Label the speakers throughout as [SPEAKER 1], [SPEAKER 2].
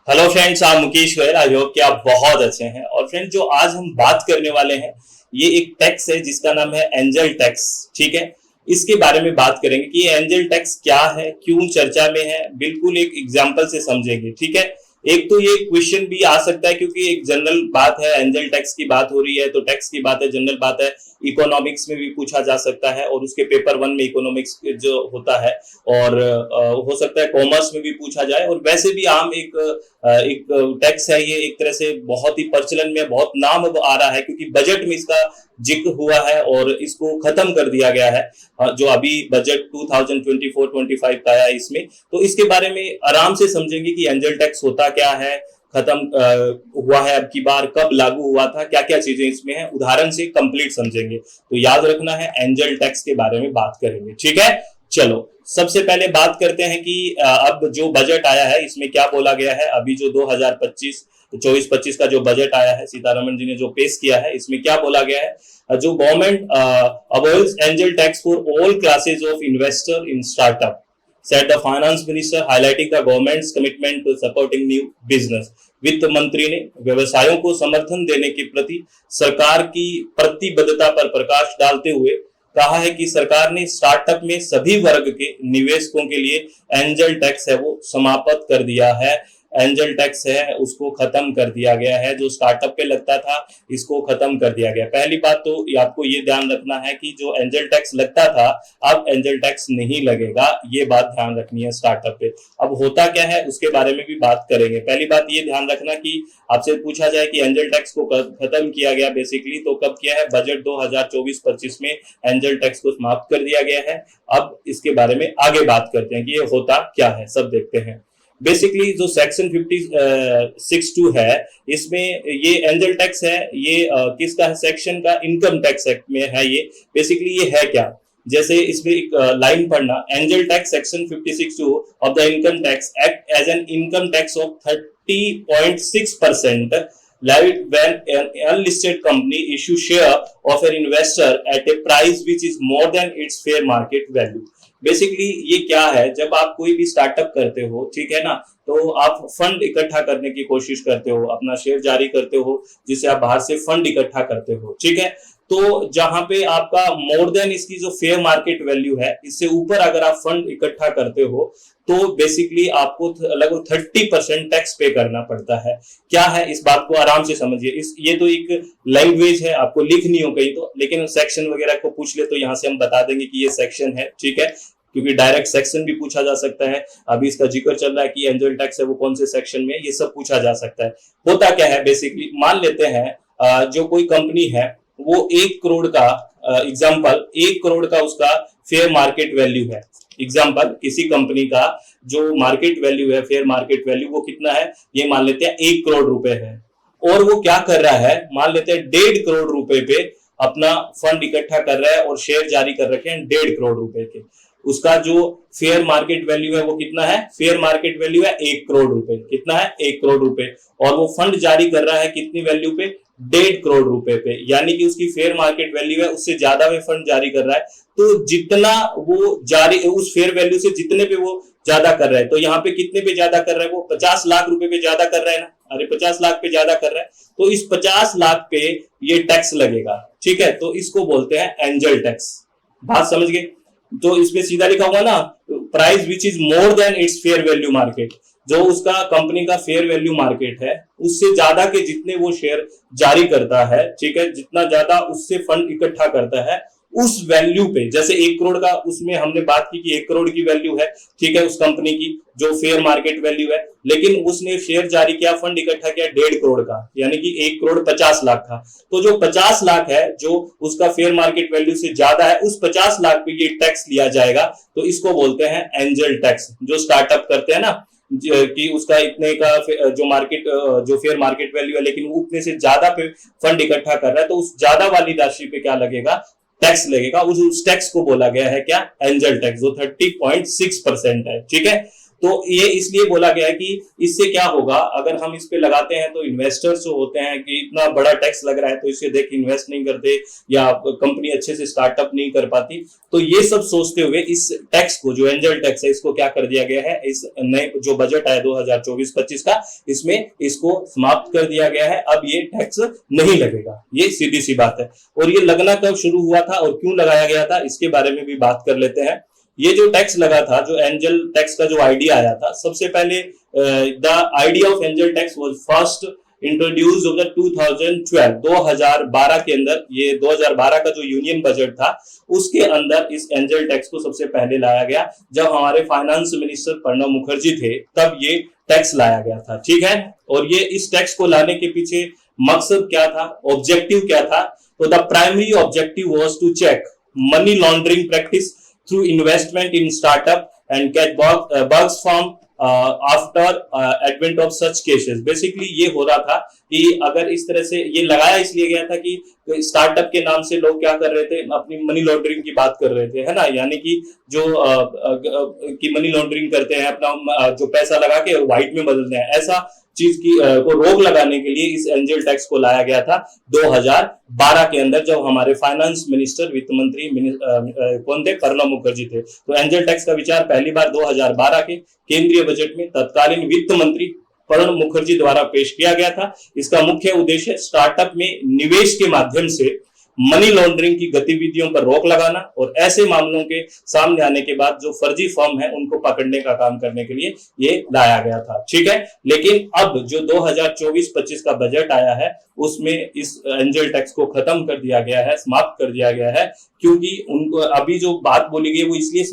[SPEAKER 1] Hello friends, आप Mukesh Goyal. I hope कि आप बहुत अच्छे हैं। और फ्रेंड्स, जो आज हम बात करने वाले हैं ये एक टैक्स है जिसका नाम है एंजल टैक्स। ठीक है, इसके बारे में बात करेंगे कि ये एंजल टैक्स क्या है, क्यों चर्चा में है, बिल्कुल एक एग्जांपल से समझेंगे। ठीक है, एक तो ये क्वेश्चन भी आ सकता है क्योंकि एक जनरल बात है, एंजल टैक्स की बात हो रही है तो टैक्स की बात है, जनरल बात है। इकोनॉमिक्स में भी पूछा जा सकता है और उसके पेपर 1 में इकोनॉमिक्स जो होता है, और हो सकता है कॉमर्स में भी पूछा जाए। और वैसे भी आम एक टैक्स है, ये एक तरह से बहुत ही प्रचलन में, बहुत नाम अब आ रहा है क्योंकि बजट में इसका जिक्र हुआ है और इसको खत्म कर दिया गया है। जो अभी बजट 2024-25 का है इसमें, तो इसके बारे में आराम से समझेंगे कि एंजल टैक्स होता क्या है, खत्म हुआ है अब की बार, कब लागू हुआ था, क्या क्या चीजें इसमें है, उदाहरण से कंप्लीट समझेंगे। तो याद रखना है, एंजल टैक्स के बारे में बात करेंगे। ठीक है, चलो सबसे पहले बात करते हैं कि अब जो बजट आया है इसमें क्या बोला गया है। अभी जो 2025 24-25 का जो बजट आया है, सीतारमण जी ने जो पेश किया है, इसमें क्या बोला गया है। जो government avoids angel tax for all classes of investor in startup, said the finance minister, highlighting the government's commitment to supporting new business। वित्त मंत्री ने व्यवसायों को समर्थन देने के प्रति सरकार की प्रतिबद्धता पर प्रकाश डालते हुए कहा है कि सरकार ने स्टार्टअप में सभी वर्ग के निवेशकों के लिए एंजल टैक्स है वो समाप्त कर दिया है। एंजल टैक्स है उसको खत्म कर दिया गया है, जो स्टार्टअप पे लगता था इसको खत्म कर दिया गया। पहली बात तो आपको ये ध्यान रखना है कि जो एंजल टैक्स लगता था अब एंजल टैक्स नहीं लगेगा, ये बात ध्यान रखनी है स्टार्टअप पे। अब होता क्या है उसके बारे में भी बात करेंगे। पहली बात ये ध्यान रखना कि आपसे पूछा जाए कि एंजल टैक्स को खत्म किया गया बेसिकली, तो कब किया है, बजट 2024-25 में एंजल टैक्स को समाप्त कर दिया गया है। अब इसके बारे में आगे बात करते हैं कि ये होता क्या है, सब देखते हैं। बेसिकली जो सेक्शन 56(2) है, इसमें ये एंजल टैक्स है, ये किसका है, सेक्शन का इनकम टैक्स एक्ट में है। ये बेसिकली ये है क्या, जैसे इसमें एक लाइन पढ़ना, angel tax section 56(2) of the income tax act as an income tax of 30.6% levied when an unlisted company issue share of an investor at a price which is more than its fair market value। Basically ये क्या है, जब आप कोई भी startup करते हो, ठीक है ना, तो आप फंड इकट्ठा करने की कोशिश करते हो, अपना शेयर जारी करते हो जिससे आप बाहर से फंड इकट्ठा करते हो। ठीक है, तो जहां पे आपका मोर देन इसकी जो फेयर मार्केट वैल्यू है, इससे ऊपर अगर आप फंड इकट्ठा करते हो तो बेसिकली आपको लगभग 30% टैक्स पे करना पड़ता है। क्या है, इस बात को आराम से समझिए। इस ये तो एक लैंग्वेज है, आपको लिखनी हो कहीं तो, लेकिन सेक्शन वगैरह को पूछ ले तो यहाँ से हम बता देंगे कि ये सेक्शन है। ठीक है, क्योंकि डायरेक्ट सेक्शन भी पूछा जा सकता है। अभी इसका जिक्र चल रहा है कि एंजल टैक्स है वो कौन से सेक्शन में, ये सब पूछा जा सकता है। होता क्या है, बेसिकली मान लेते हैं जो कोई कंपनी है वो 1 करोड़ का, एग्जाम्पल 1 करोड़ का उसका फेयर मार्केट वैल्यू है। एग्जाम्पल, किसी कंपनी का जो मार्केट वैल्यू है, फेयर मार्केट वैल्यू, वो कितना है, ये मान लेते हैं 1 करोड़ रुपए है। और वो क्या कर रहा है, मान लेते हैं 1.5 करोड़ रुपए पे अपना फंड इकट्ठा कर रहा है और शेयर जारी कर रखे हैं 1.5 करोड़ रुपए के। उसका जो फेयर मार्केट वैल्यू है वो कितना है, फेयर मार्केट वैल्यू है 1 करोड़ रुपए। कितना है, 1 करोड़ रुपए। और वो फंड जारी कर रहा है कितनी वैल्यू पे, 1.5 करोड़ रुपए पे, यानी कि उसकी फेयर मार्केट वैल्यू है उससे ज्यादा में फंड जारी कर रहा है। तो जितना वो जारी, उस फेयर वैल्यू से जितने पे वो ज्यादा कर रहा है, तो यहाँ पे कितने पे ज्यादा कर रहा है, वो 50 लाख रुपए पे ज्यादा कर रहा है ना, अरे 50 लाख पे ज्यादा कर रहा है, तो इस 50 लाख पे ये टैक्स लगेगा। ठीक है, तो इसको बोलते हैं एंजल टैक्स। बात समझ गए। तो इसमें सीधा लिखा हुआ ना, price which is more than it's fair value market, जो उसका कंपनी का फेयर वैल्यू मार्केट है उससे ज्यादा के जितने वो शेयर जारी करता है, ठीक है, जितना ज्यादा उससे फंड इकट्ठा करता है उस वैल्यू पे, जैसे 1 करोड़ का, उसमें हमने बात की कि 1 करोड़ की वैल्यू है, ठीक है, उस कंपनी की जो फेयर मार्केट वैल्यू है, लेकिन उसने शेयर जारी किया, फंड इकट्ठा किया 1.5 करोड़ का, यानी कि 1 करोड़ 50 लाख का। तो जो 50 लाख है जो उसका फेयर मार्केट वैल्यू से ज्यादा है, उस 50 लाख पे ये टैक्स लिया जाएगा। तो इसको बोलते हैं एंजल टैक्स। जो स्टार्टअप करते हैं ना कि उसका इतने का जो मार्केट, जो फेयर मार्केट वैल्यू है, लेकिन वो उतने से ज्यादा पे फंड इकट्ठा कर रहा है, तो उस ज्यादा वाली राशि पे क्या लगेगा, टैक्स लगेगा। उस टैक्स को बोला गया है क्या, एंजल टैक्स, जो 30.6% है। ठीक है, तो ये इसलिए बोला गया है कि इससे क्या होगा, अगर हम इस पे लगाते हैं तो इन्वेस्टर्स जो होते हैं कि इतना बड़ा टैक्स लग रहा है तो इसे देख इन्वेस्ट नहीं करते या कंपनी अच्छे से स्टार्टअप नहीं कर पाती। तो ये सब सोचते हुए इस टैक्स को, जो एंजल टैक्स है, इसको क्या कर दिया गया है, इस नए जो बजट आया 2024-25 का, इसमें इसको समाप्त कर दिया गया है। अब ये टैक्स नहीं लगेगा, ये सीधी सी बात है। और ये लगना कब शुरू हुआ था और क्यों लगाया गया था, इसके बारे में भी बात कर लेते हैं। ये जो टैक्स लगा था, जो एंजल टैक्स का जो आइडिया आया था, सबसे पहले the idea of angel tax was first introduce of the 2012 के अंदर। ये 2012 का जो यूनियन बजट था उसके अंदर इस एंजल टैक्स को सबसे पहले लाया गया। जब हमारे फाइनेंस मिनिस्टर प्रणब मुखर्जी थे तब ये टैक्स लाया गया था, ठीक है। और ये इस टैक्स को लाने के पीछे मकसद क्या था, ऑब्जेक्टिव क्या था? तो the primary objective was to check money laundering practice through investment in startup and get bugs from after advent of such cases। Basically ये हो रहा था कि अगर इस तरह से ये लगाया इसलिए गया था कि स्टार्टअप के नाम से लोग क्या कर रहे थे, अपनी मनी लॉन्ड्रिंग की बात कर रहे थे, है ना, यानी कि जो कि मनी लॉन्ड्रिंग करते हैं, अपना जो पैसा लगा के व्हाइट में बदलते हैं, ऐसा चीज की को रोक लगाने के लिए इस एंजल टैक्स को लाया गया था 2012 के अंदर, जब हमारे फाइनेंस मिनिस्टर, वित्त मंत्री कौन थे, प्रणब मुखर्जी थे। तो एंजल टैक्स का विचार पहली बार 2012 के केंद्रीय बजट में तत्कालीन वित्त मंत्री प्रणब मुखर्जी द्वारा पेश किया गया था। इसका मुख्य उद्देश्य स्टार्टअप में निवेश के माध्यम से मनी लॉन्ड्रिंग की गतिविधियों पर रोक लगाना और ऐसे मामलों के सामने आने के बाद जो फर्जी फर्म है उनको पकड़ने का काम करने के लिए ये लाया गया था, ठीक है। लेकिन अब जो 2024-25 का बजट आया है उसमें इस एंजल टैक्स को खत्म कर दिया गया है, समाप्त कर दिया गया है, क्योंकि उनको अभी जो बात बोली गई वो इसलिए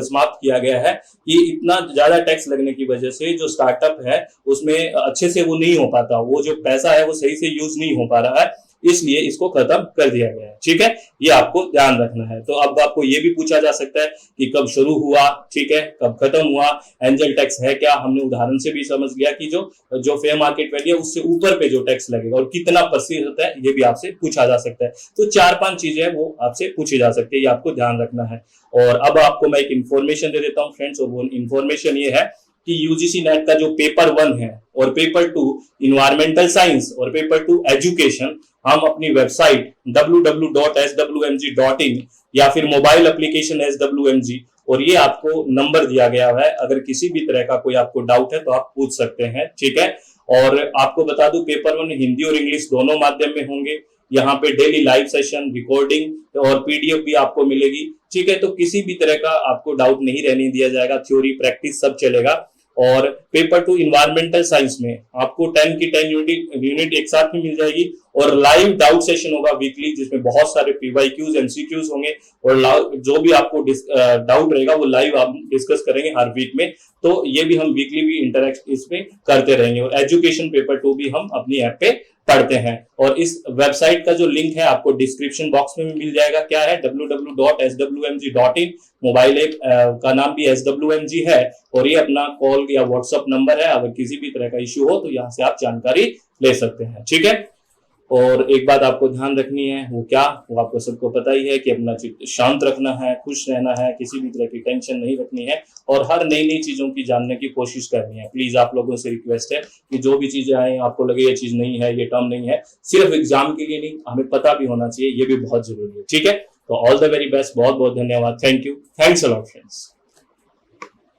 [SPEAKER 1] समाप्त किया गया है कि इतना ज्यादा टैक्स लगने की वजह से जो स्टार्टअप है उसमें अच्छे से वो नहीं हो पाता, वो जो पैसा है वो सही से यूज नहीं हो पा रहा है, इसलिए इसको खत्म कर दिया गया है, ठीक है। ये आपको ध्यान रखना है। तो अब आपको ये भी पूछा जा सकता है कि कब शुरू हुआ, ठीक है, कब खत्म हुआ, एंजल टैक्स है क्या। हमने उदाहरण से भी समझ लिया कि जो फेयर मार्केट वैल्यू है उससे ऊपर पे जो टैक्स लगेगा और कितना प्रतिशत है, ये भी आपसे पूछा जा सकता है। तो 4-5 चीजें वो आपसे पूछी जा सकती है, ये आपको ध्यान रखना है। और अब आपको मैं एक इंफॉर्मेशन दे देता हूँ फ्रेंड्स, और वो इंफॉर्मेशन ये है कि यूजीसी नेट का जो पेपर 1 है और पेपर 2 इन्वायरमेंटल साइंस और पेपर 2 एजुकेशन, हम अपनी वेबसाइट www.swmg.in या फिर मोबाइल एप्लीकेशन SWMG, और ये आपको नंबर दिया गया है, अगर किसी भी तरह का कोई आपको डाउट है तो आप पूछ सकते हैं, ठीक है। और आपको बता दूं पेपर 1 हिंदी और इंग्लिश दोनों माध्यम में होंगे। यहाँ पे डेली लाइव सेशन, रिकॉर्डिंग और पीडीएफ भी आपको मिलेगी, ठीक है। तो किसी भी तरह का आपको डाउट नहीं रहने दिया जाएगा, थ्योरी प्रैक्टिस सब चलेगा। और पेपर 2 इन्वायरमेंटल साइंस में आपको 10 की 10 यूनिट एक साथ में मिल जाएगी और लाइव डाउट सेशन होगा वीकली, जिसमें बहुत सारे पीवाईक्यूज, एमसीक्यूज होंगे और जो भी आपको डाउट रहेगा वो लाइव आप डिस्कस करेंगे हर वीक में। तो ये भी हम वीकली भी इंटरेक्ट इसमें करते रहेंगे। और एजुकेशन पेपर 2 भी हम अपनी ऐप पे पढ़ते हैं। और इस वेबसाइट का जो लिंक है आपको डिस्क्रिप्शन बॉक्स में भी मिल जाएगा। क्या है? www.swmg.in। मोबाइल ऐप का नाम भी SWMG है और ये अपना कॉल या व्हाट्सएप नंबर है। अगर किसी भी तरह का इश्यू हो तो यहाँ से आप जानकारी ले सकते हैं, ठीक है। और एक बात आपको ध्यान रखनी है, वो क्या, वो आपको सबको पता ही है कि अपना चित्त शांत रखना है, खुश रहना है, किसी भी तरह की टेंशन नहीं रखनी है और हर नई नई चीजों की जानने की कोशिश करनी है। प्लीज आप लोगों से रिक्वेस्ट है कि जो भी चीजें आए, आपको लगे ये चीज नहीं है, ये टर्म नहीं है, सिर्फ एग्जाम के लिए नहीं, हमें पता भी होना चाहिए, ये भी बहुत जरूरी है, ठीक है। तो ऑल द वेरी बेस्ट, बहुत बहुत धन्यवाद, thank you, thanks a lot friends.